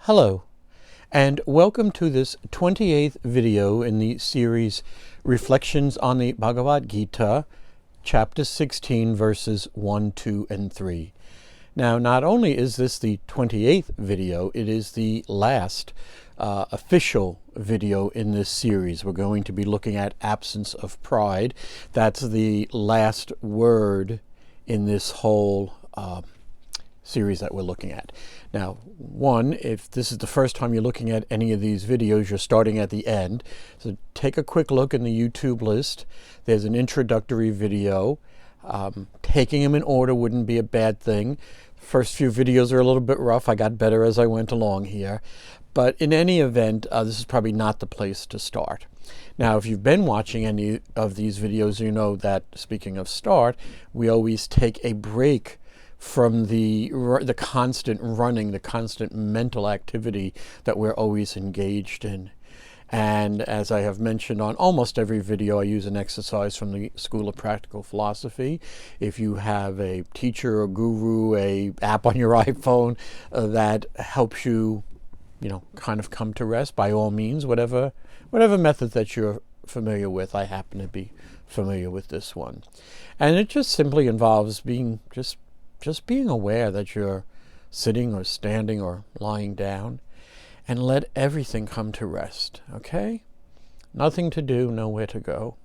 Hello, and welcome to this 28th video in the series Reflections on the Bhagavad Gita, chapter 16, verses 1, 2, and 3. Now, not only is this the 28th video, it is the last official video in this series. We're going to be looking at absence of pride. That's the last word in this whole series that we're looking at. Now, one, if this is the first time you're looking at any of these videos, you're starting at the end. So take a quick look in the YouTube list. There's an introductory video. Taking them in order wouldn't be a bad thing. First few videos are a little bit rough. I got better as I went along here. But in any event, this is probably not the place to start. Now, if you've been watching any of these videos, you know that, speaking of start, we always take a break from the constant running, the constant mental activity that we're always engaged in. And as I have mentioned on almost every video, I use an exercise from the School of Practical Philosophy. If you have a teacher or guru, a app on your iPhone that helps you, kind of come to rest, by all means, whatever method that you're familiar with. I happen to be familiar with this one. And it just simply involves being just being aware that you're sitting or standing or lying down, and let everything come to rest, okay? Nothing to do, nowhere to go.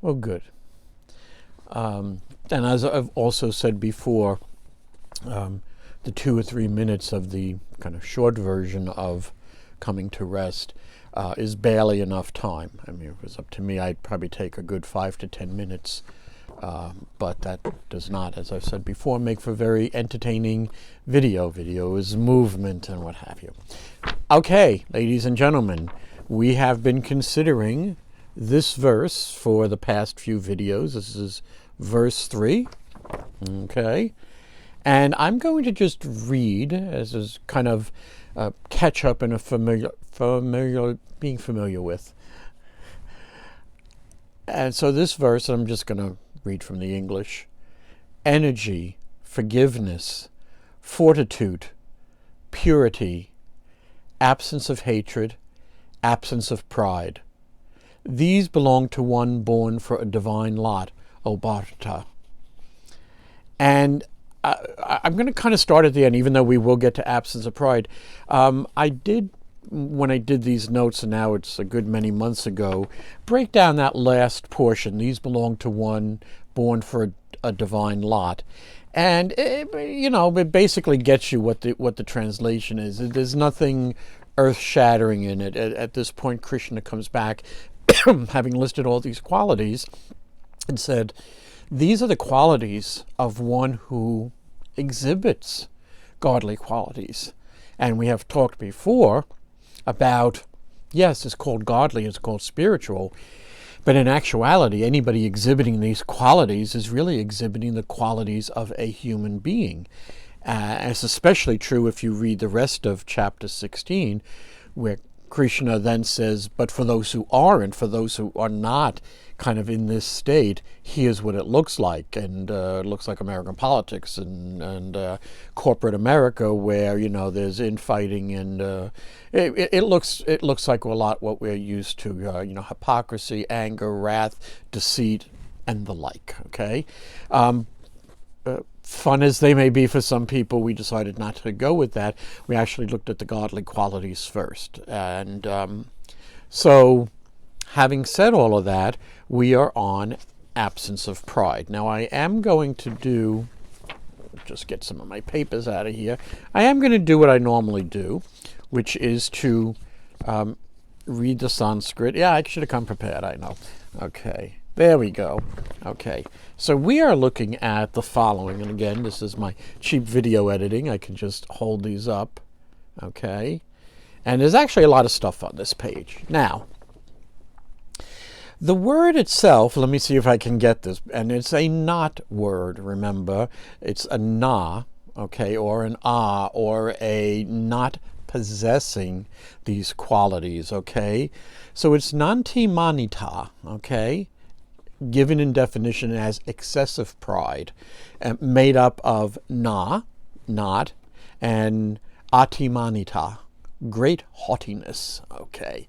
Well, good. And as I've also said before, the 2 or 3 minutes of the kind of short version of coming to rest is barely enough time. I mean, if it was up to me, I'd probably take a good 5 to 10 minutes. But that does not, as I've said before, make for very entertaining video. Video is movement and what have you. Okay, ladies and gentlemen, we have been considering this verse for the past few videos. This is verse 3. Okay. And I'm going to just read as is kind of catch up in a being familiar with. And so this verse, I'm just going to read from the English. Energy, forgiveness, fortitude, purity, absence of hatred, absence of pride. These belong to one born for a divine lot, O Bharata. And I'm going to kind of start at the end, even though we will get to absence of pride. When I did these notes, and now it's a good many months ago, break down that last portion. These belong to one born for a divine lot. And, it basically gets you what the translation is. There's nothing earth-shattering in it. At this point, Krishna comes back, having listed all these qualities, and said, these are the qualities of one who exhibits godly qualities. And we have talked before about, yes, it's called godly, it's called spiritual, but in actuality, anybody exhibiting these qualities is really exhibiting the qualities of a human being. It's especially true if you read the rest of chapter 16, where Krishna then says, but for those who aren't, for those who are not kind of in this state, here's what it looks like. And it looks like American politics and corporate America, where, there's infighting, and it looks like a lot what we're used to, hypocrisy, anger, wrath, deceit, and the like, okay? Fun as they may be for some people, we decided not to go with that. We actually looked at the godly qualities first. And so, having said all of that, we are on absence of pride. Now, I am going to just get some of my papers out of here. I am going to do what I normally do, which is to read the Sanskrit. Yeah, I should have come prepared, I know. Okay. There we go. Okay, so we are looking at the following, and again, this is my cheap video editing. I can just hold these up okay? And there's actually a lot of stuff on this page. Now, the word itself, let me see if I can get this, and it's a not word, remember. It's a na, okay, or an ah, or a not possessing these qualities, okay? So it's nanti manita, okay, given in definition as excessive pride, made up of na, not, and atimanita, great haughtiness, okay?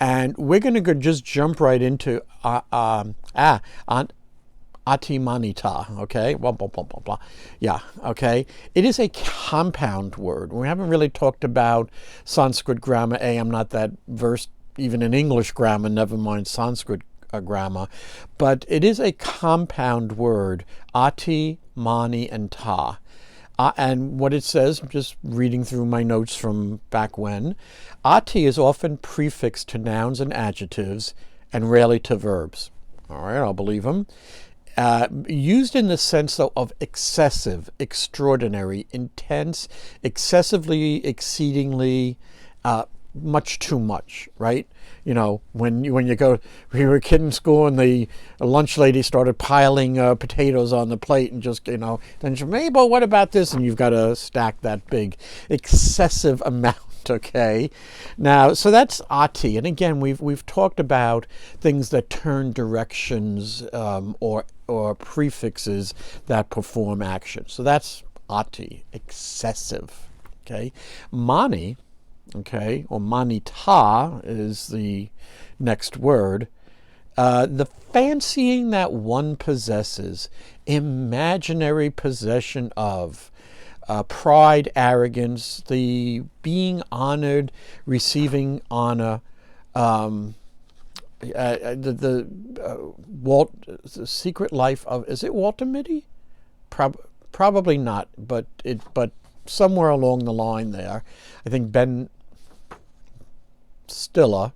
And we're going to just jump right into atimanita, okay? Blah, blah, blah, blah, blah. Yeah, okay? It is a compound word. We haven't really talked about Sanskrit grammar. I'm not that versed even in English grammar, never mind Sanskrit grammar. But it is a compound word, ati, mani, and ta. And what it says, just reading through my notes from back when, ati is often prefixed to nouns and adjectives and rarely to verbs. All right, I'll believe them. Used in the sense, though, of excessive, extraordinary, intense, excessively, exceedingly, much too much, right? You know, when you we were a kid in school and the lunch lady started piling potatoes on the plate and just, then she, Mabel, what about this? And you've got a stack that big, excessive amount. Okay, now so that's ati, and again we've talked about things that turn directions or prefixes that perform action. So that's ati, excessive. Okay, mani. Okay, or manita is the next word. The fancying that one possesses, imaginary possession of, pride, arrogance, the being honored, receiving honor, the secret life of, is it Walter Mitty? Probably not, but somewhere along the line there, I think Ben Stiller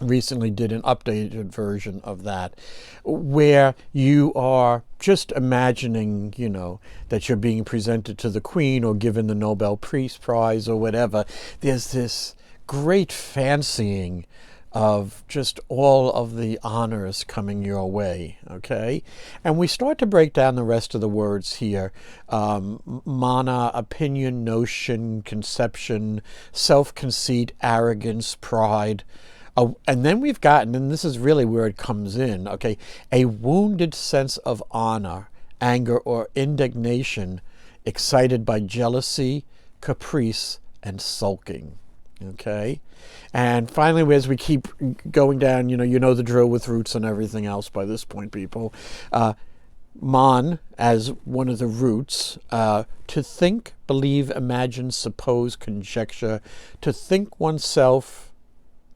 recently did an updated version of that, where you are just imagining, that you're being presented to the Queen or given the Nobel Peace Prize or whatever. There's this great fancying of just all of the honors coming your way, okay? And we start to break down the rest of the words here. Mana, opinion, notion, conception, self-conceit, arrogance, pride. And then we've gotten, and this is really where it comes in, okay, a wounded sense of honor, anger, or indignation excited by jealousy, caprice, and sulking. Okay, and finally, as we keep going down, you know the drill with roots and everything else by this point, people. Man as one of the roots, to think, believe, imagine, suppose, conjecture, to think oneself,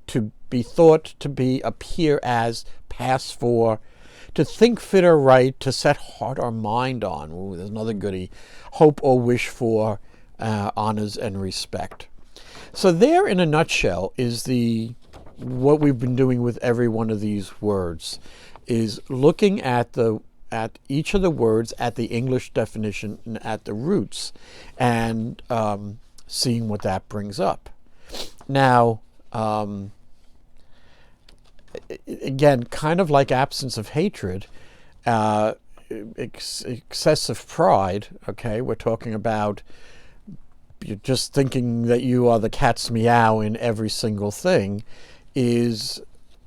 to be thought, to be, appear as, pass for, to think fit or right, to set heart or mind on. Ooh, there's another goodie. Hope or wish for, honors and respect. So there, in a nutshell, is what we've been doing with every one of these words, is looking at each of the words, at the English definition, and at the roots, and seeing what that brings up. Now, again, kind of like absence of hatred, excessive pride. Okay, we're talking about. You're just thinking that you are the cat's meow in every single thing, is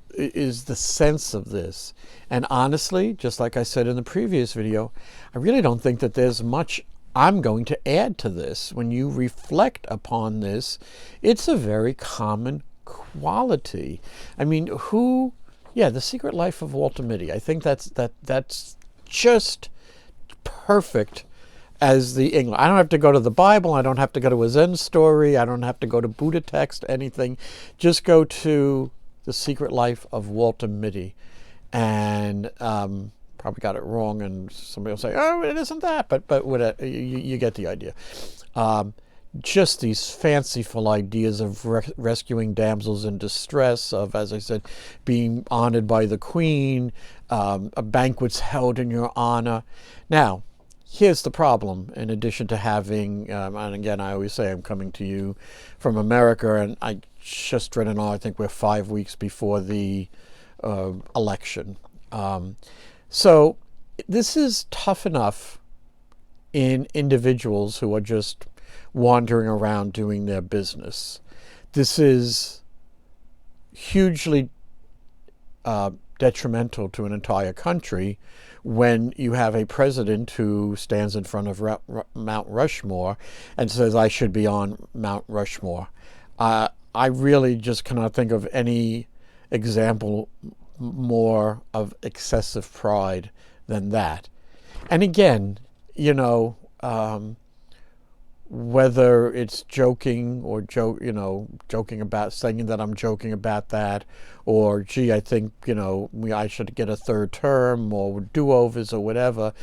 the sense of this. And honestly, just like I said in the previous video, I really don't think that there's much I'm going to add to this. When you reflect upon this, it's a very common quality. I mean, the Secret Life of Walter Mitty. I think that's just perfect. As the English, I don't have to go to the Bible. I don't have to go to a Zen story. I don't have to go to Buddha text, anything. Just go to The Secret Life of Walter Mitty. And probably got it wrong, and somebody will say, oh, it isn't that. But whatever, you get the idea. Just these fanciful ideas of rescuing damsels in distress, of, as I said, being honored by the Queen, banquets held in your honor. Now, here's the problem. In addition to having, and again, I always say I'm coming to you from America, and I just read an article, I think we're 5 weeks before the election. So this is tough enough in individuals who are just wandering around doing their business. This is hugely detrimental to an entire country when you have a president who stands in front of Mount Rushmore and says, I should be on Mount Rushmore. I really just cannot think of any example more of excessive pride than that. And again, whether it's joking or joking about saying that I'm joking about that, or gee, I think I should get a third term or do-overs or whatever.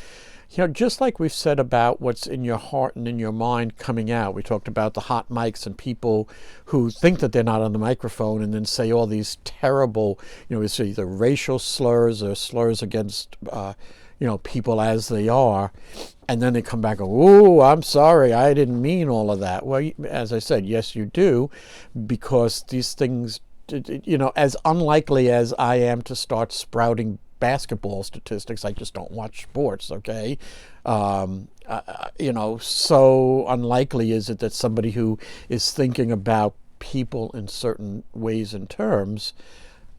Just like we've said about what's in your heart and in your mind coming out. We talked about the hot mics and people who think that they're not on the microphone and then say all these terrible, it's either racial slurs or slurs against people as they are, and then they come back and go, "Oh, I'm sorry, I didn't mean all of that." Well, as I said, yes, you do, because these things, as unlikely as I am to start sprouting basketball statistics, I just don't watch sports, okay? So unlikely is it that somebody who is thinking about people in certain ways and terms,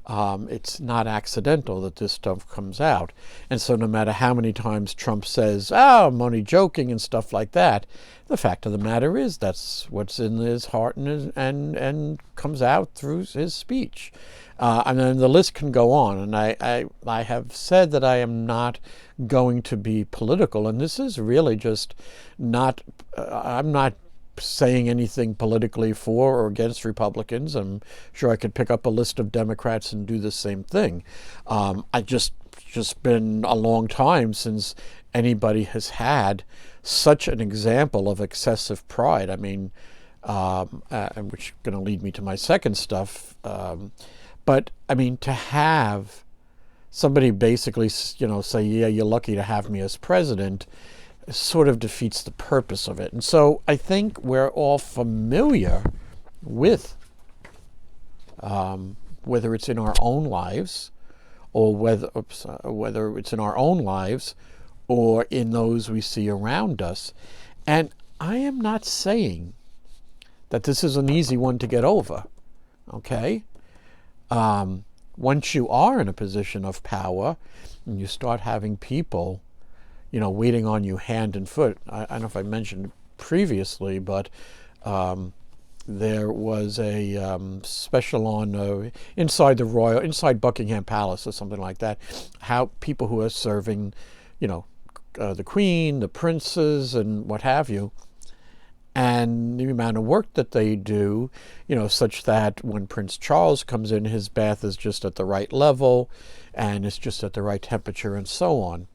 it's not accidental that this stuff comes out. And so no matter how many times Trump says, I'm only joking and stuff like that, the fact of the matter is that's what's in his heart and comes out through his speech. And then the list can go on. And I have said that I am not going to be political. And this is really just not, I'm not saying anything politically for or against Republicans. I'm sure I could pick up a list of Democrats and do the same thing. I just been a long time since anybody has had such an example of excessive pride. I mean, which is going to lead me to my second stuff. But I mean, to have somebody basically, say, yeah, you're lucky to have me as president, sort of defeats the purpose of it. And so I think we're all familiar with whether it's in our own lives or whether it's in our own lives or in those we see around us. And I am not saying that this is an easy one to get over, okay? Once you are in a position of power and you start having people waiting on you hand and foot. I don't know if I mentioned previously, but there was a special on inside Buckingham Palace or something like that, how people who are serving, the Queen, the princes, and what have you, and the amount of work that they do, such that when Prince Charles comes in, his bath is just at the right level and it's just at the right temperature and so on.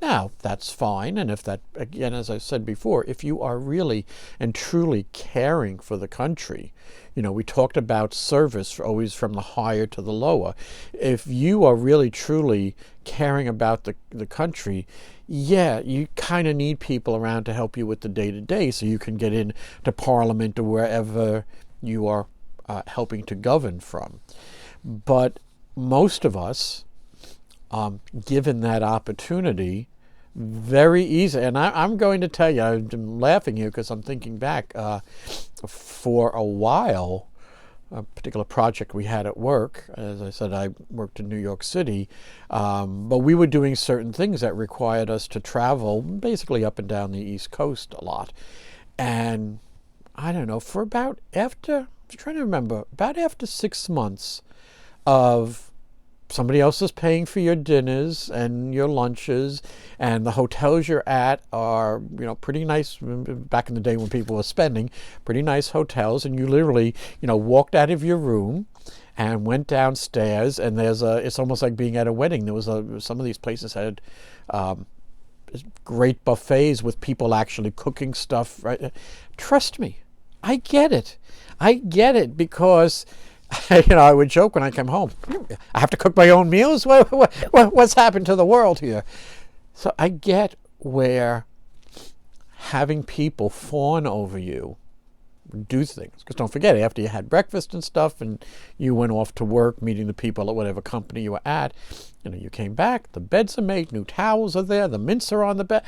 Now, that's fine, and if that, again, as I said before, if you are really and truly caring for the country, we talked about service always from the higher to the lower. If you are really truly caring about the country, yeah, you kind of need people around to help you with the day-to-day so you can get into Parliament or wherever you are helping to govern from. But most of us, given that opportunity, very easy. And I'm going to tell you, I'm laughing here because I'm thinking back for a while, a particular project we had at work. As I said, I worked in New York City, but we were doing certain things that required us to travel basically up and down the East Coast a lot. And I don't know, for about after 6 months of somebody else is paying for your dinners and your lunches, and the hotels you're at are, pretty nice. Back in the day when people were spending, pretty nice hotels, and you literally, walked out of your room and went downstairs, and it's almost like being at a wedding. There was some of these places had great buffets with people actually cooking stuff. Right? Trust me, I get it because I would joke when I come home, I have to cook my own meals? What's happened to the world here? So I get where having people fawn over you, do things. Because don't forget, after you had breakfast and stuff and you went off to work, meeting the people at whatever company you were at, you came back, the beds are made, new towels are there, the mints are on the bed.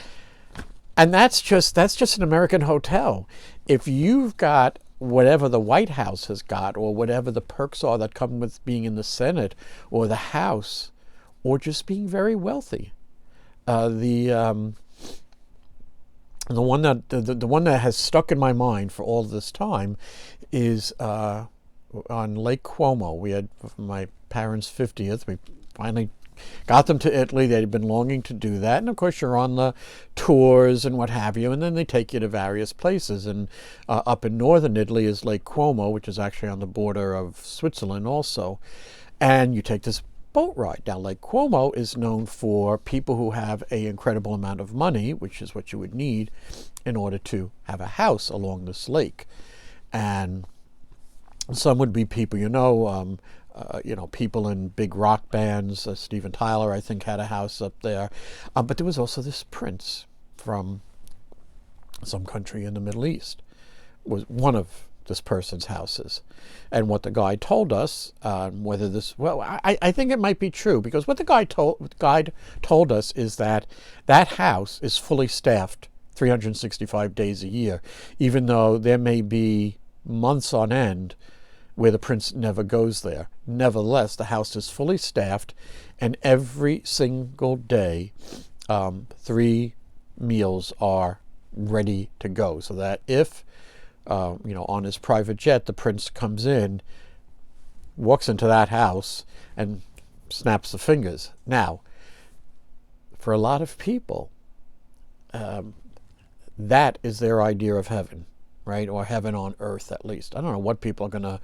And that's just an American hotel. If you've got whatever the White House has got, or whatever the perks are that come with being in the Senate or the House, or just being very wealthy, the one that has stuck in my mind for all this time is on Lake Como. We had, for my parents' 50th, we finally got them to Italy. They'd been longing to do that. And of course, you're on the tours and what have you. And then they take you to various places. And up in northern Italy is Lake Como, which is actually on the border of Switzerland also. And you take this boat ride. Now, Lake Como is known for people who have an incredible amount of money, which is what you would need in order to have a house along this lake. And some would be people, people in big rock bands. Steven Tyler, I think, had a house up there. But there was also this prince from some country in the Middle East, was one of this person's houses. And what the guide told us, whether this, well, I think it might be true, because what the guide told us is that that house is fully staffed 365 days a year, even though there may be months on end where the prince never goes there. Nevertheless, the house is fully staffed, and every single day, 3 meals are ready to go, so that if on his private jet, the prince comes in, walks into that house, and snaps the fingers. Now, for a lot of people, that is their idea of heaven, right? Or heaven on earth, at least. I don't know what people are going to...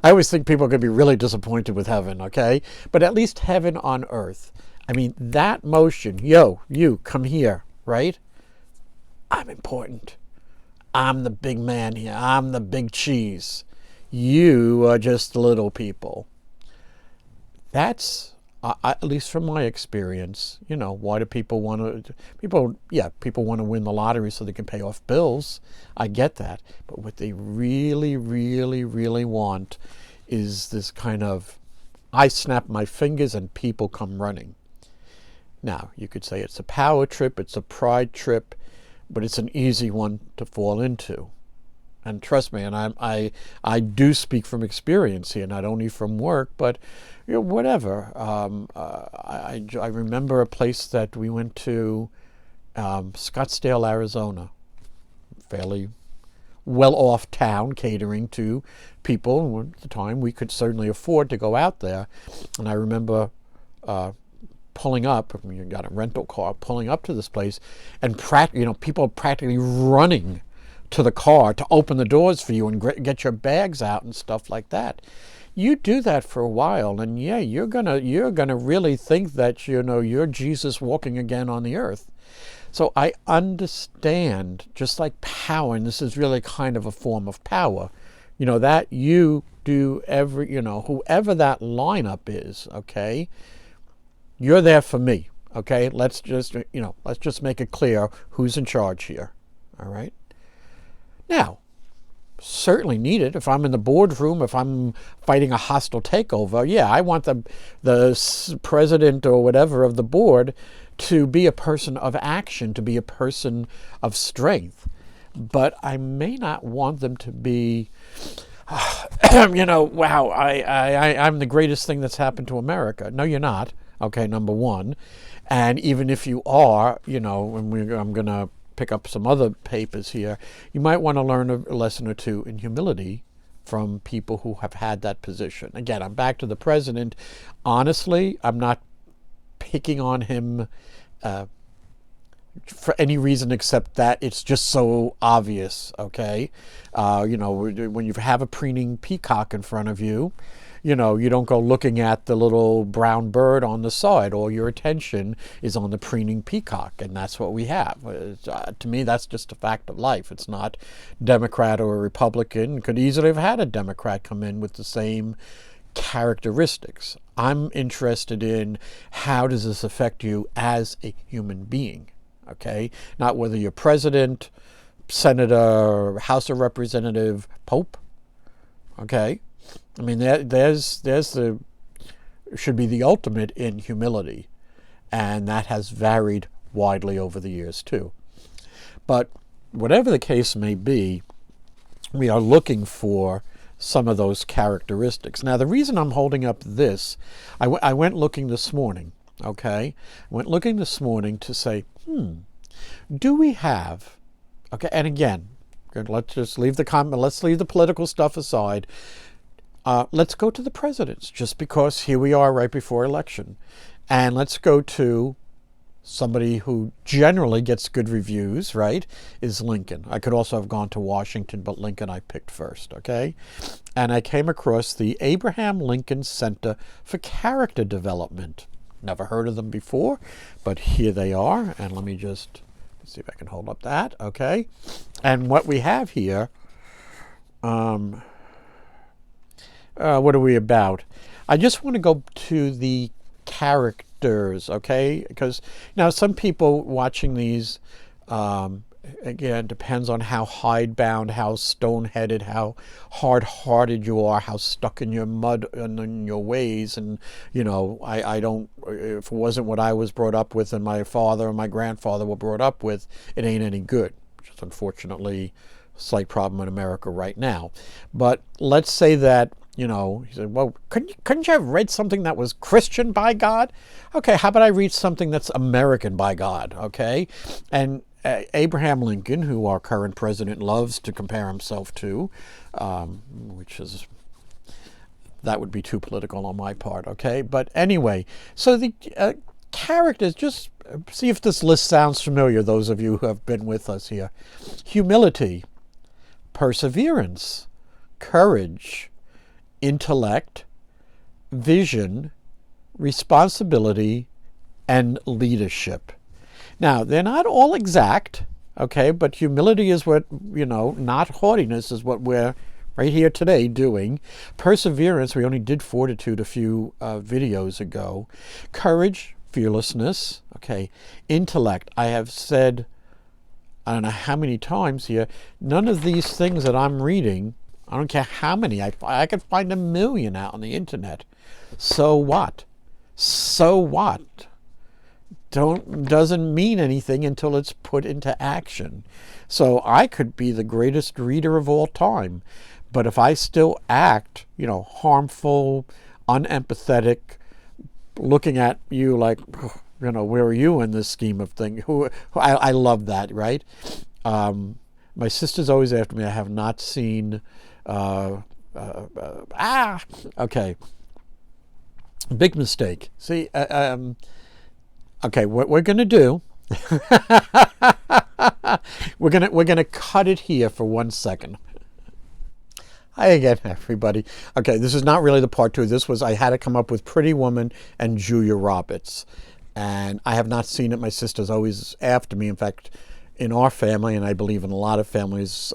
I always think people are going to be really disappointed with heaven, okay? But at least heaven on earth. I mean, that motion, yo, you, come here, right? I'm important. I'm the big man here. I'm the big cheese. You are just little people. That's, at least from my experience, why do people want to, people want to win the lottery so they can pay off bills. I get that. But what they really, really, really want is this kind of, I snap my fingers and people come running. Now, you could say it's a power trip, it's a pride trip, but it's an easy one to fall into. And trust me, and I do speak from experience here, not only from work, but whatever. I remember a place that we went to, Scottsdale, Arizona, fairly well-off town, catering to people. At the time, we could certainly afford to go out there. And I remember pulling up, you got a rental car, pulling up to this place, and people practically running to the car to open the doors for you and get your bags out and stuff like that. You do that for a while, and yeah, you're gonna really think that you're Jesus walking again on the earth. So I understand, just like power, and this is really kind of a form of power, that you do whoever that lineup is, okay, you're there for me, okay? Let's just make it clear who's in charge here, all right? Now, certainly needed. If I'm in the boardroom, if I'm fighting a hostile takeover, yeah, I want the president or whatever of the board to be a person of action, to be a person of strength. But I may not want them to be, wow, I'm the greatest thing that's happened to America. No, you're not. Okay, number one. And even if you are, and I'm going to pick up some other papers here, you might want to learn a lesson or two in humility from people who have had that position. Again, I'm back to the president. Honestly, I'm not picking on him for any reason except that it's just so obvious, okay? When you have a preening peacock in front of you, you don't go looking at the little brown bird on the side. All your attention is on the preening peacock, and that's what we have. To me, that's just a fact of life. It's not Democrat or Republican. Could easily have had a Democrat come in with the same characteristics. I'm interested in, how does this affect you as a human being? okay? Not whether you're president, senator, House of Representative, Pope, okay? I mean, there's the, should be the ultimate in humility. And that has varied widely over the years too. But whatever the case may be, we are looking for some of those characteristics. Now, the reason I'm holding up this, I went looking this morning, okay? I went looking this morning to say, do we have, okay, and again, let's just leave the comment, let's leave the political stuff aside. Let's go to the presidents, just because here we are right before election. And let's go to somebody who generally gets good reviews, right, is Lincoln. I could also have gone to Washington, but Lincoln I picked first, okay? And I came across the Abraham Lincoln Center for Character Development. Never heard of them before, but here they are. And let me just see if I can hold up that, okay? And what we have here, what are we about? I just want to go to the characters, okay? Because now some people watching these, again, depends on how hidebound, how stone-headed, how hard-hearted you are, how stuck in your mud and in your ways. And, you know, I don't, if it wasn't what I was brought up with and my father and my grandfather were brought up with, it ain't any good, which is unfortunately a slight problem in America right now. But let's say that, you know, he said, well, couldn't you have read something that was Christian by God? Okay, how about I read something that's American by God, okay? And Abraham Lincoln, who our current president loves to compare himself to, which is, that would be too political on my part, okay? But anyway, so the characters, just see if this list sounds familiar, those of you who have been with us here. Humility, perseverance, courage, intellect, vision, responsibility, and leadership. Now, they're not all exact, okay, but humility is what, you know, not haughtiness is what we're right here today doing. Perseverance, we only did fortitude a few videos ago. Courage, fearlessness, okay. Intellect, I have said, I don't know how many times here, none of these things that I'm reading, I don't care how many, I could find 1 million out on the internet. So what? So what? Doesn't mean anything until it's put into action. So I could be the greatest reader of all time, but if I still act, you know, harmful, unempathetic, looking at you like, you know, where are you in this scheme of things? I love that, right? My sister's always after me. I have not seen. Okay. Big mistake. See, okay, what we're going to do, we're going to cut it here for 1 second. Hi again, everybody. Okay, this is not really the part 2. This was, I had to come up with Pretty Woman and Julia Roberts. And I have not seen it. My sister's always after me. In fact, in our family, and I believe in a lot of families,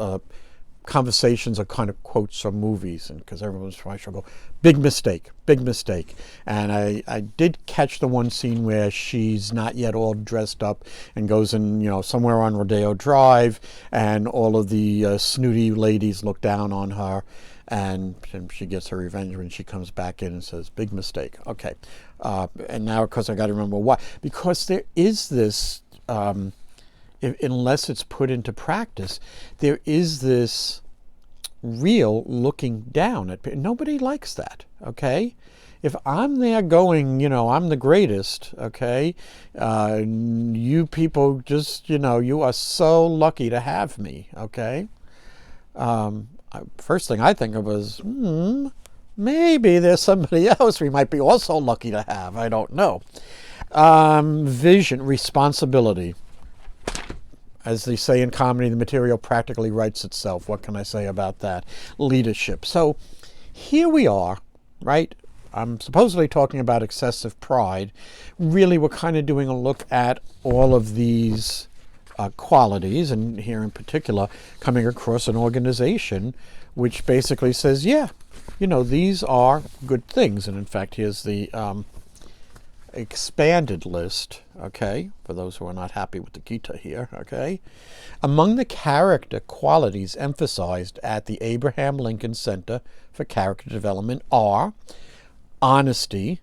conversations are kind of quotes from movies, and because everyone's trying to go, big mistake, big mistake. And I did catch the one scene where she's not yet all dressed up and goes in, you know, somewhere on Rodeo Drive, and all of the snooty ladies look down on her, and she gets her revenge when she comes back in and says, big mistake. Okay. And now, of course, I got to remember why. Because there is this, unless it's put into practice, there is this real looking down at people. Nobody likes that, okay? If I'm there going, you know, I'm the greatest, okay? You people just, you know, you are so lucky to have me, okay? First thing I think of is, maybe there's somebody else we might be also lucky to have. I don't know. Vision, responsibility. As they say in comedy, the material practically writes itself. What can I say about that? Leadership. So here we are, right? I'm supposedly talking about excessive pride. Really, we're kind of doing a look at all of these qualities, and here in particular, coming across an organization which basically says, yeah, you know, these are good things. And in fact, here's the expanded list. okay, for those who are not happy with the Gita here, okay? Among the character qualities emphasized at the Abraham Lincoln Center for Character Development are honesty,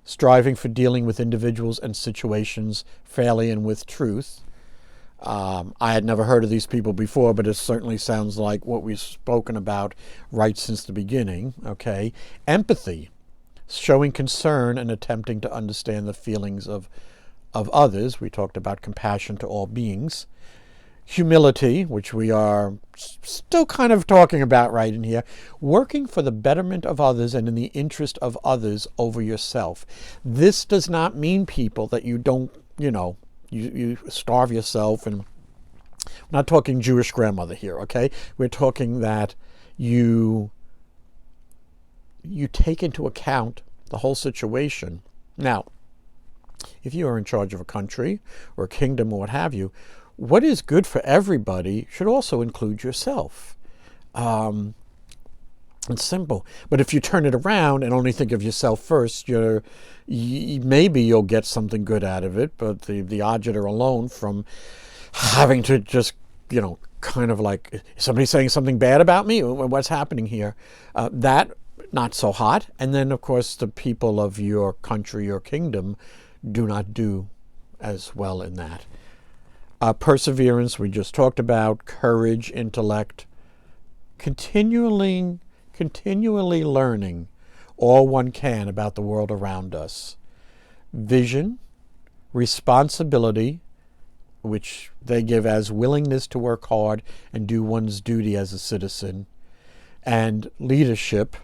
striving for dealing with individuals and situations fairly and with truth. I had never heard of these people before, but it certainly sounds like what we've spoken about right since the beginning, okay? Empathy, showing concern and attempting to understand the feelings of others. We talked about compassion to all beings. Humility, which we are still kind of talking about right in here. Working for the betterment of others and in the interest of others over yourself. This does not mean, people, that you don't, you starve yourself. And I'm not talking Jewish grandmother here, okay? We're talking that you take into account the whole situation. Now, if you are in charge of a country or a kingdom or what have you, what is good for everybody should also include yourself. It's simple. But if you turn it around and only think of yourself first, maybe you'll get something good out of it, but the agita alone from having to just, kind of like, is somebody saying something bad about me? What's happening here? That, not so hot. And then, of course, the people of your country or kingdom do not do as well in that. Perseverance, we just talked about. Courage, intellect, continually learning all one can about the world around us. Vision, responsibility, which they give as willingness to work hard and do one's duty as a citizen. And leadership,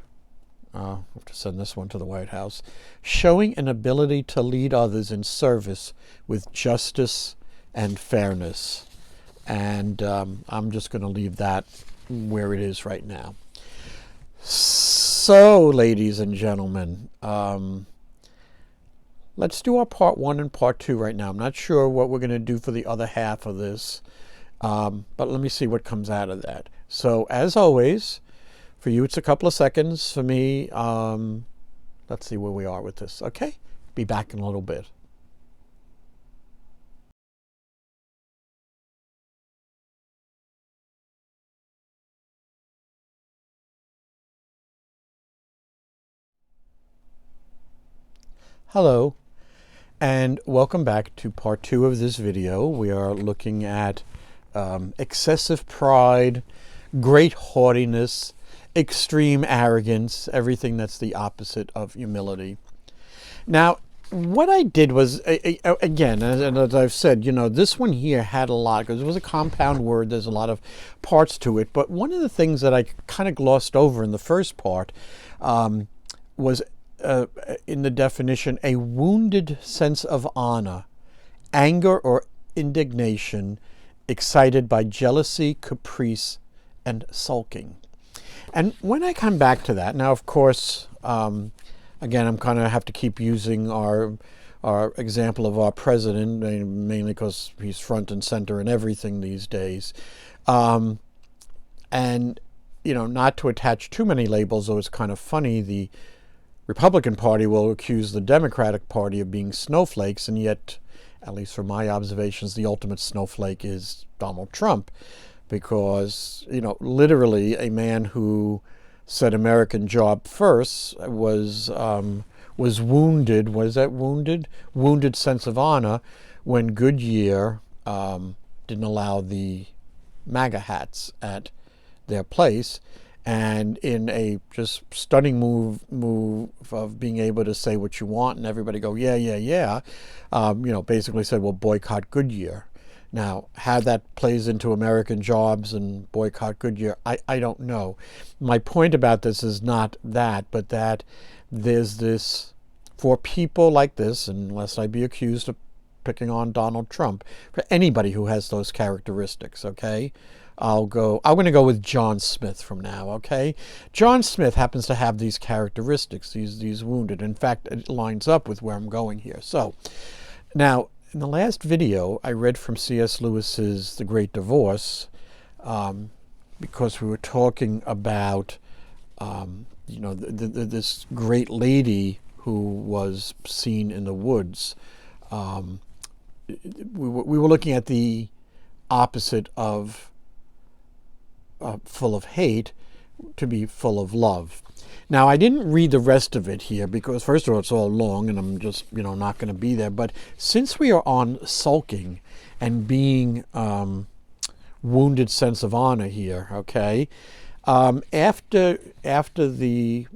I'll have to send this one to the White House, showing an ability to lead others in service with justice and fairness. And I'm just going to leave that where it is right now. So, ladies and gentlemen, let's do our part 1 and part 2 right now. I'm not sure what we're going to do for the other half of this, but let me see what comes out of that. So, as always, for you it's a couple of seconds. For me, let's see where we are with this. Okay? Be back in a little bit. Hello, and welcome back to part 2 of this video. We are looking at excessive pride, great haughtiness, extreme arrogance, everything that's the opposite of humility. Now, what I did was, again, as I've said, this one here had a lot, because it was a compound word, there's a lot of parts to it, but one of the things that I kind of glossed over in the first part was in the definition, a wounded sense of honor, anger or indignation excited by jealousy, caprice, and sulking. And when I come back to that, now, of course, again, I'm kind of have to keep using our example of our president, mainly because he's front and center in everything these days. And, not to attach too many labels, though it's kind of funny, the Republican Party will accuse the Democratic Party of being snowflakes, and yet, at least from my observations, the ultimate snowflake is Donald Trump, because, literally a man who said American job first was wounded. Was that wounded? Wounded sense of honor when Goodyear didn't allow the MAGA hats at their place. And in a just stunning move of being able to say what you want and everybody go, yeah, basically said, well, boycott Goodyear. Now, how that plays into American jobs and boycott Goodyear, I don't know. My point about this is not that, but that there's this, for people like this, unless I be accused of picking on Donald Trump, for anybody who has those characteristics, okay? I'm going to go with John Smith from now, okay? John Smith happens to have these characteristics, these wounded. In fact, it lines up with where I'm going here. So, now, in the last video, I read from C.S. Lewis's The Great Divorce, because we were talking about, this great lady who was seen in the woods, we were looking at the opposite of full of hate to be full of love. Now, I didn't read the rest of it here because, first of all, it's all long and I'm just, not going to be there. But since we are on sulking and being wounded sense of honor here, okay, after the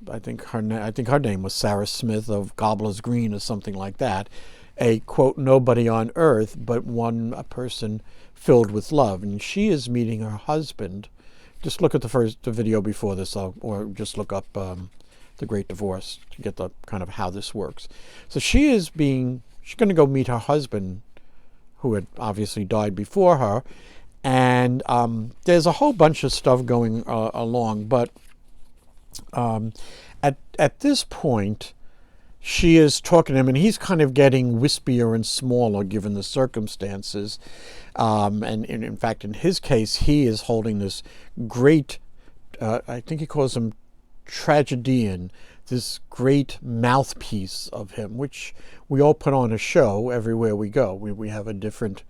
I think her name was Sarah Smith of Gobbler's Green or something like that, a quote nobody on earth but a person filled with love, and she is meeting her husband. Just look at the video before this, or just look up The Great Divorce to get the kind of how this works. So she's going to go meet her husband, who had obviously died before her, and there's a whole bunch of stuff going along. But at this point, she is talking to him, and he's kind of getting wispier and smaller given the circumstances. And in fact, in his case, he is holding this great, I think he calls him tragedian, this great mouthpiece of him, which we all put on a show everywhere we go. We have a different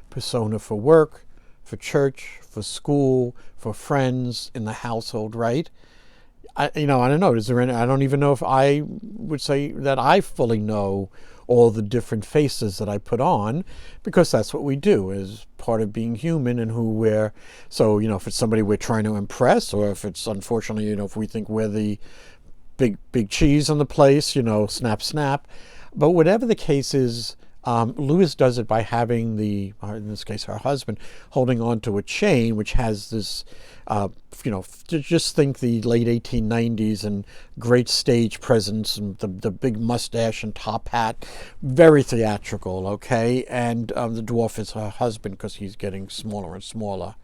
persona for work, for church, for school, for friends, in the household, right? I don't know. I don't even know if I would say that I fully know all the different faces that I put on, because that's what we do as part of being human and who we're. So, if it's somebody we're trying to impress, or if it's unfortunately, if we think we're the big cheese on the place, snap, snap. But whatever the case is, Lewis does it by having in this case, her husband, holding on to a chain which has this, just think the late 1890s and great stage presence and the big mustache and top hat, very theatrical, okay? And the dwarf is her husband because he's getting smaller and smaller.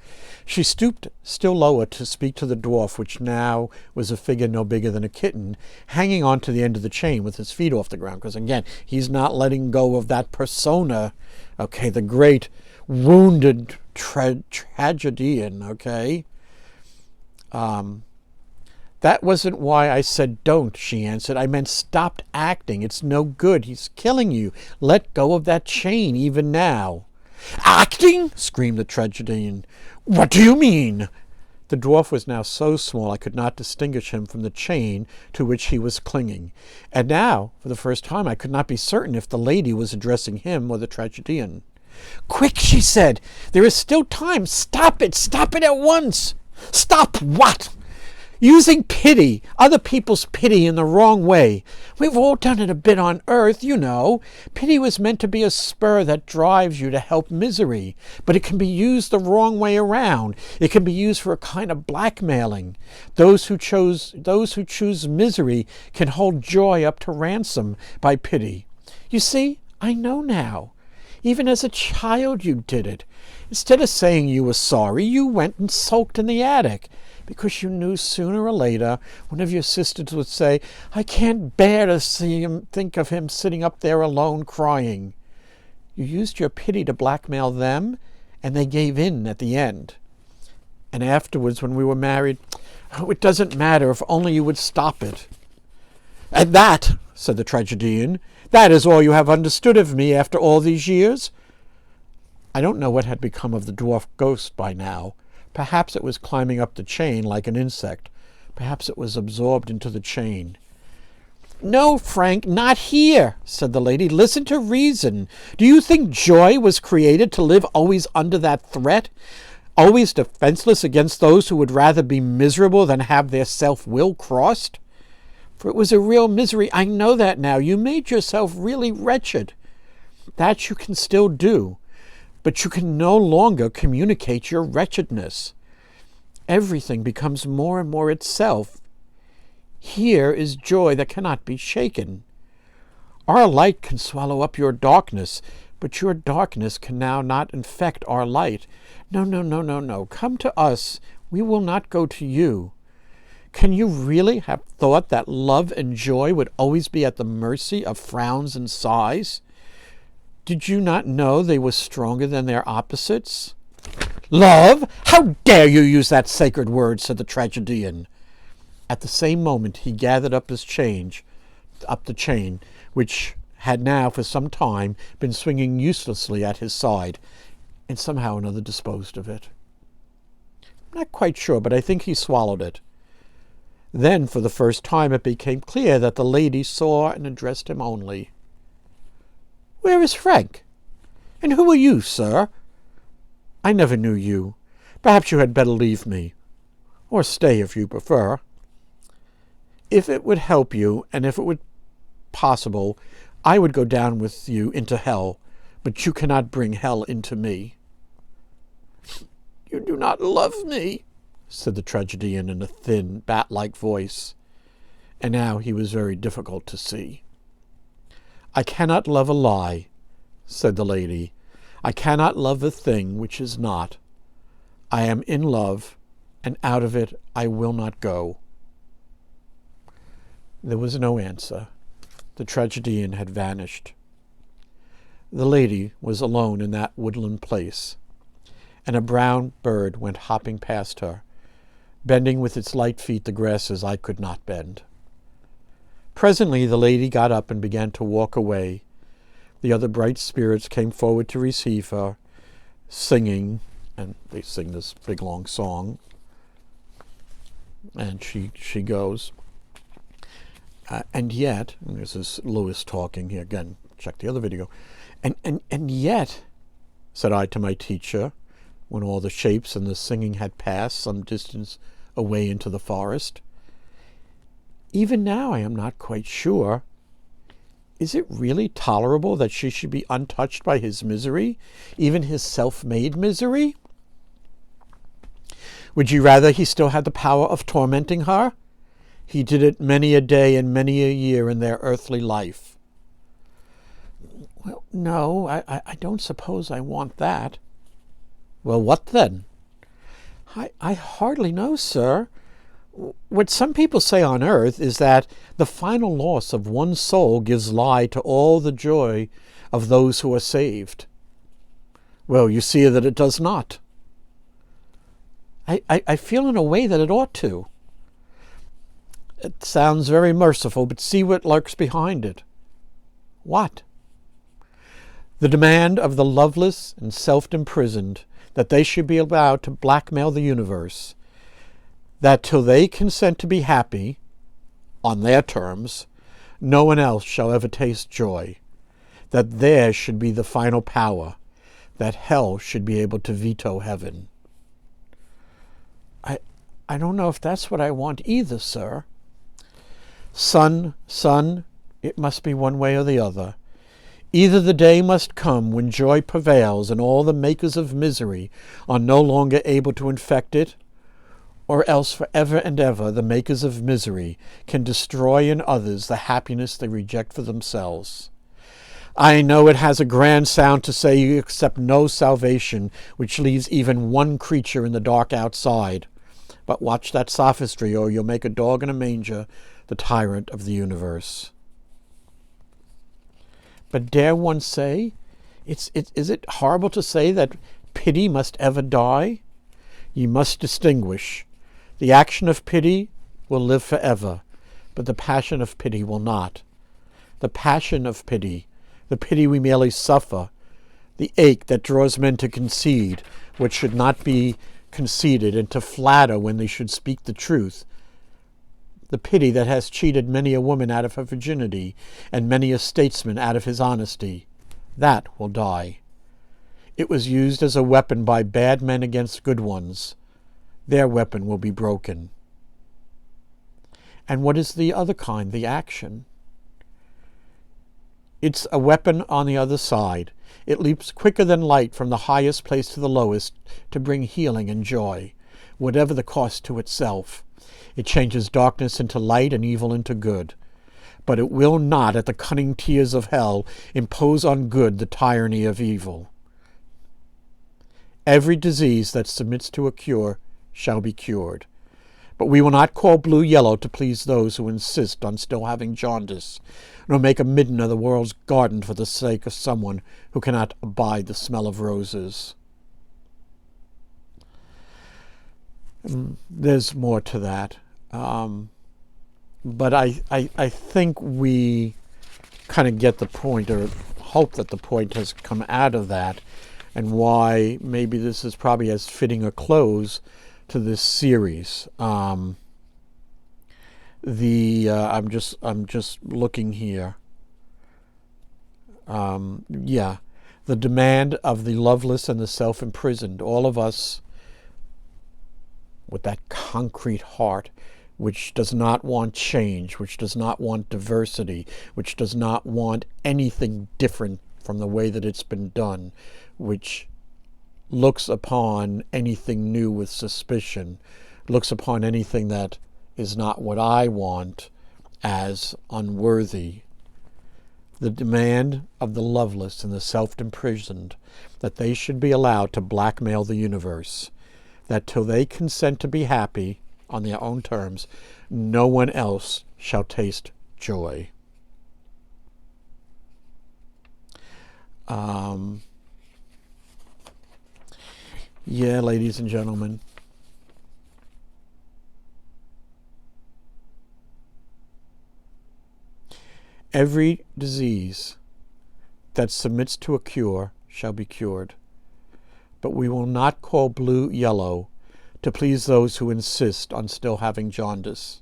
She stooped still lower to speak to the dwarf, which now was a figure no bigger than a kitten, hanging on to the end of the chain with his feet off the ground, because again, he's not letting go of that persona, okay, the great wounded tragedian, okay? That wasn't why I said don't, she answered. I meant stop acting. It's no good. He's killing you. Let go of that chain even now. Acting? Screamed the tragedian. What do you mean? The dwarf was now so small I could not distinguish him from the chain to which he was clinging. And now, for the first time, I could not be certain if the lady was addressing him or the tragedian. Quick, she said. There is still time. Stop it. Stop it at once. Stop what? Using pity, other people's pity in the wrong way. We've all done it a bit on earth, Pity was meant to be a spur that drives you to help misery, but it can be used the wrong way around. It can be used for a kind of blackmailing. Those who choose misery can hold joy up to ransom by pity. You see, I know now. Even as a child you did it. Instead of saying you were sorry, you went and sulked in the attic, because you knew sooner or later one of your sisters would say, I can't bear to think of him sitting up there alone crying. You used your pity to blackmail them, and they gave in at the end. And afterwards, when we were married, it doesn't matter if only you would stop it. And that, said the tragedian, that is all you have understood of me after all these years? I don't know what had become of the dwarf ghost by now. Perhaps it was climbing up the chain like an insect. Perhaps it was absorbed into the chain. No, Frank, not here, said the lady. Listen to reason. Do you think joy was created to live always under that threat? Always defenseless against those who would rather be miserable than have their self-will crossed? For it was a real misery. I know that now. You made yourself really wretched. That you can still do. But you can no longer communicate your wretchedness. Everything becomes more and more itself. Here is joy that cannot be shaken. Our light can swallow up your darkness, but your darkness can now not infect our light. No. Come to us. We will not go to you. Can you really have thought that love and joy would always be at the mercy of frowns and sighs? Did you not know they were stronger than their opposites? Love? How dare you use that sacred word, said the tragedian. At the same moment he gathered up the chain, which had now for some time been swinging uselessly at his side, and somehow or another disposed of it. I'm not quite sure, but I think he swallowed it. Then, for the first time, it became clear that the lady saw and addressed him only. "Where is Frank? And who are you, sir? I never knew you. Perhaps you had better leave me. Or stay, if you prefer. If it would help you, and if it were possible, I would go down with you into hell, but you cannot bring hell into me." "You do not love me," said the tragedian in a thin, bat-like voice, and now he was very difficult to see. "I cannot love a lie," said the lady. "I cannot love a thing which is not. I am in love, and out of it I will not go." There was no answer. The tragedian had vanished. The lady was alone in that woodland place, and a brown bird went hopping past her, bending with its light feet the grasses I could not bend. Presently the lady got up and began to walk away. The other bright spirits came forward to receive her, singing, and they sing this big long song, and she goes. And yet, and this is Lewis talking here again, check the other video, and yet, said I to my teacher, when all the shapes and the singing had passed some distance away into the forest, even now I am not quite sure. Is it really tolerable that she should be untouched by his misery, even his self-made misery? Would you rather he still had the power of tormenting her? He did it many a day and many a year in their earthly life. Well, no, I don't suppose I want that. Well, what then? I hardly know, sir. What some people say on earth is that the final loss of one soul gives lie to all the joy of those who are saved. Well, you see that it does not. I feel in a way that it ought to. It sounds very merciful, but see what lurks behind it. What? The demand of the loveless and self-imprisoned that they should be allowed to blackmail the universe, that till they consent to be happy, on their terms, no one else shall ever taste joy, that theirs should be the final power, that hell should be able to veto heaven. I don't know if that's what I want either, sir. Son, it must be one way or the other. Either the day must come when joy prevails and all the makers of misery are no longer able to infect it, or else forever and ever the makers of misery can destroy in others the happiness they reject for themselves. I know it has a grand sound to say you accept no salvation which leaves even one creature in the dark outside, but watch that sophistry or you'll make a dog in a manger the tyrant of the universe. But dare one say, is it horrible to say that pity must ever die? Ye must distinguish. The action of pity will live forever, but the passion of pity will not. The passion of pity, the pity we merely suffer, the ache that draws men to concede what should not be conceded and to flatter when they should speak the truth, the pity that has cheated many a woman out of her virginity and many a statesman out of his honesty, that will die. It was used as a weapon by bad men against good ones. Their weapon will be broken. And what is the other kind, the action? It's a weapon on the other side. It leaps quicker than light from the highest place to the lowest to bring healing and joy, whatever the cost to itself. It changes darkness into light and evil into good. But it will not, at the cunning tears of hell, impose on good the tyranny of evil. Every disease that submits to a cure shall be cured. But we will not call blue yellow to please those who insist on still having jaundice, nor make a midden of the world's garden for the sake of someone who cannot abide the smell of roses. There's more to that. But I think we kind of get the point, or hope that the point has come out of that, and why maybe this is probably as fitting a close to this series. I'm just looking here. Yeah, the demand of the loveless and the self-imprisoned. All of us with that concrete heart, which does not want change, which does not want diversity, which does not want anything different from the way that it's been done, which looks upon anything new with suspicion, looks upon anything that is not what I want as unworthy. The demand of the loveless and the self-imprisoned, that they should be allowed to blackmail the universe, that till they consent to be happy on their own terms, no one else shall taste joy. Yeah, ladies and gentlemen. Every disease that submits to a cure shall be cured. But we will not call blue yellow to please those who insist on still having jaundice,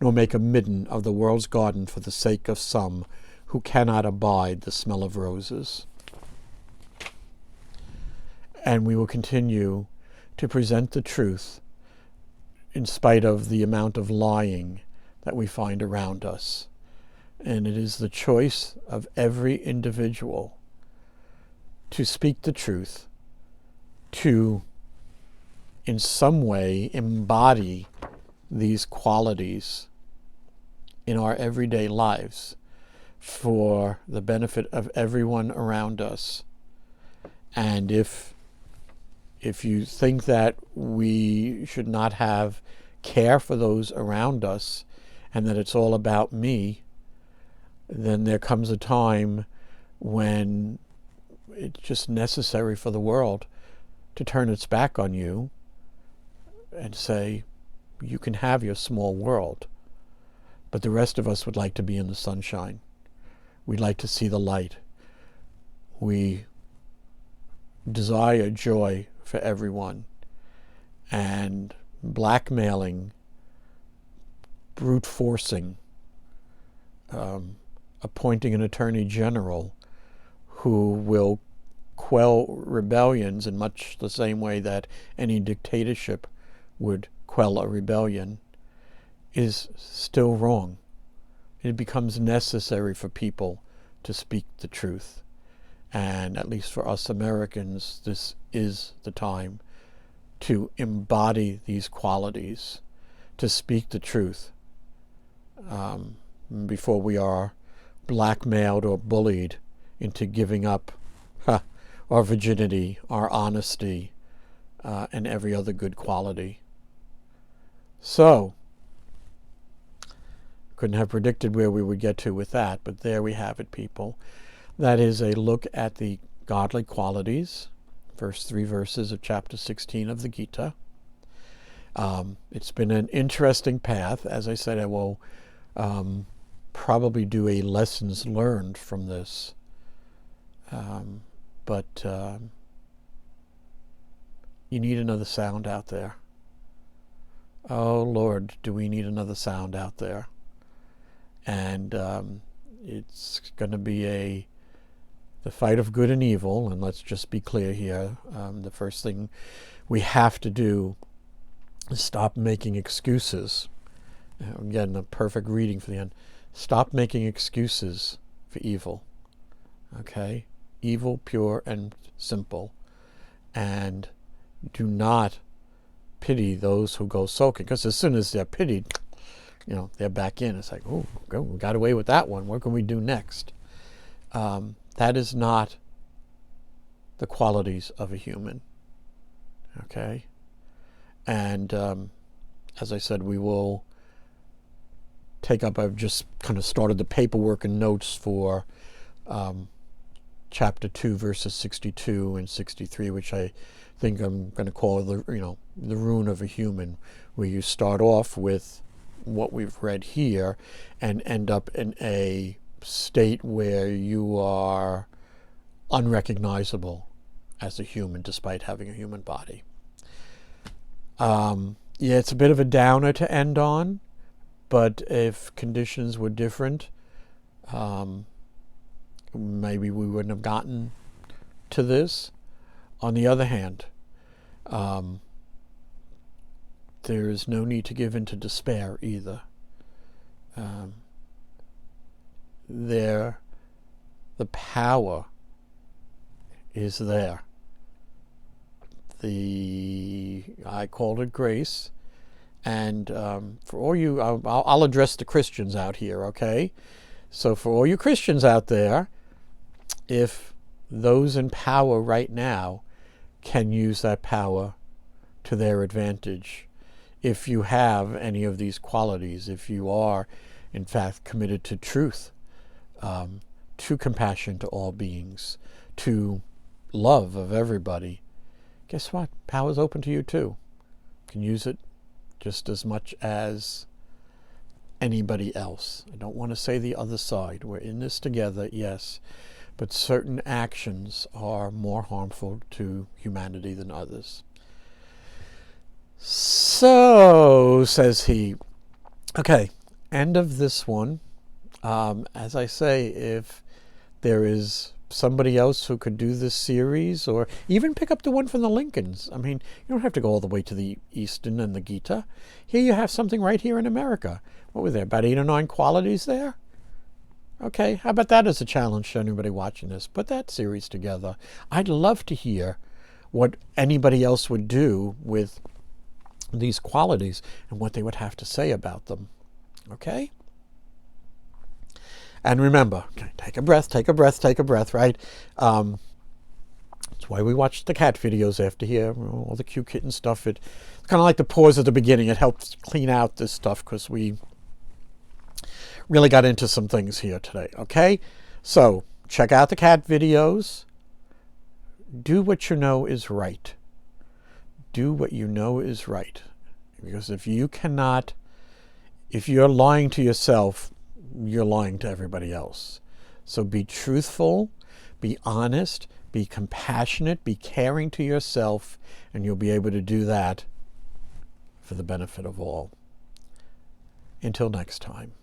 nor make a midden of the world's garden for the sake of some who cannot abide the smell of roses. And we will continue to present the truth in spite of the amount of lying that we find around us. And it is the choice of every individual to speak the truth, to in some way embody these qualities in our everyday lives for the benefit of everyone around us. And if you think that we should not have care for those around us and that it's all about me, then there comes a time when it's just necessary for the world to turn its back on you and say, you can have your small world, but the rest of us would like to be in the sunshine. We'd like to see the light. We desire joy for everyone, and blackmailing, brute forcing, appointing an attorney general who will quell rebellions in much the same way that any dictatorship would quell a rebellion is still wrong. It becomes necessary for people to speak the truth. And at least for us Americans, this is the time to embody these qualities, to speak the truth, before we are blackmailed or bullied into giving up our virginity, our honesty, and every other good quality. So, couldn't have predicted where we would get to with that, but there we have it, people. That is a look at the godly qualities, first 3 verses of chapter 16 of the Gita. It's been an interesting path. As I said, I will probably do a lessons learned from this. But you need another sound out there. Oh, Lord, do we need another sound out there? And it's going to be the fight of good and evil, and let's just be clear here. The first thing we have to do is stop making excuses. Again, the perfect reading for the end. Stop making excuses for evil. Okay? Evil, pure, and simple. And do not pity those who go sulking, because as soon as they're pitied, they're back in. It's like, oh, we got away with that one. What can we do next? That is not the qualities of a human. Okay? And as I said, we will take up, I've just kind of started the paperwork and notes for chapter 2, verses 62 and 63, which I think I'm going to call the ruin of a human, where you start off with what we've read here and end up in a state where you are unrecognizable as a human despite having a human body. Yeah, it's a bit of a downer to end on, but if conditions were different, maybe we wouldn't have gotten to this. On the other hand, there is no need to give in to despair either. The power is there. I called it grace, and for all you, I'll address the Christians out here, okay? So for all you Christians out there, if those in power right now can use that power to their advantage, if you have any of these qualities, if you are in fact committed to truth, to compassion to all beings, to love of everybody, guess what? Power's open to you too. You can use it just as much as anybody else. I don't want to say the other side. We're in this together, yes, but certain actions are more harmful to humanity than others. So, says he, okay, end of this one. As I say, if there is somebody else who could do this series, or even pick up the one from the Lincolns. I mean, you don't have to go all the way to the Eastern and the Gita. Here you have something right here in America. What were there, about 8 or 9 qualities there? Okay, how about that as a challenge to anybody watching this? Put that series together. I'd love to hear what anybody else would do with these qualities and what they would have to say about them. Okay? And remember, take a breath, take a breath, take a breath, right? That's why we watch the cat videos after here, all the cute kitten stuff. It's kind of like the pause at the beginning. It helps clean out this stuff because we really got into some things here today, okay? So check out the cat videos. Do what you know is right. Do what you know is right. Because if you're lying to yourself, you're lying to everybody else. So be truthful, be honest, be compassionate, be caring to yourself, and you'll be able to do that for the benefit of all. Until next time.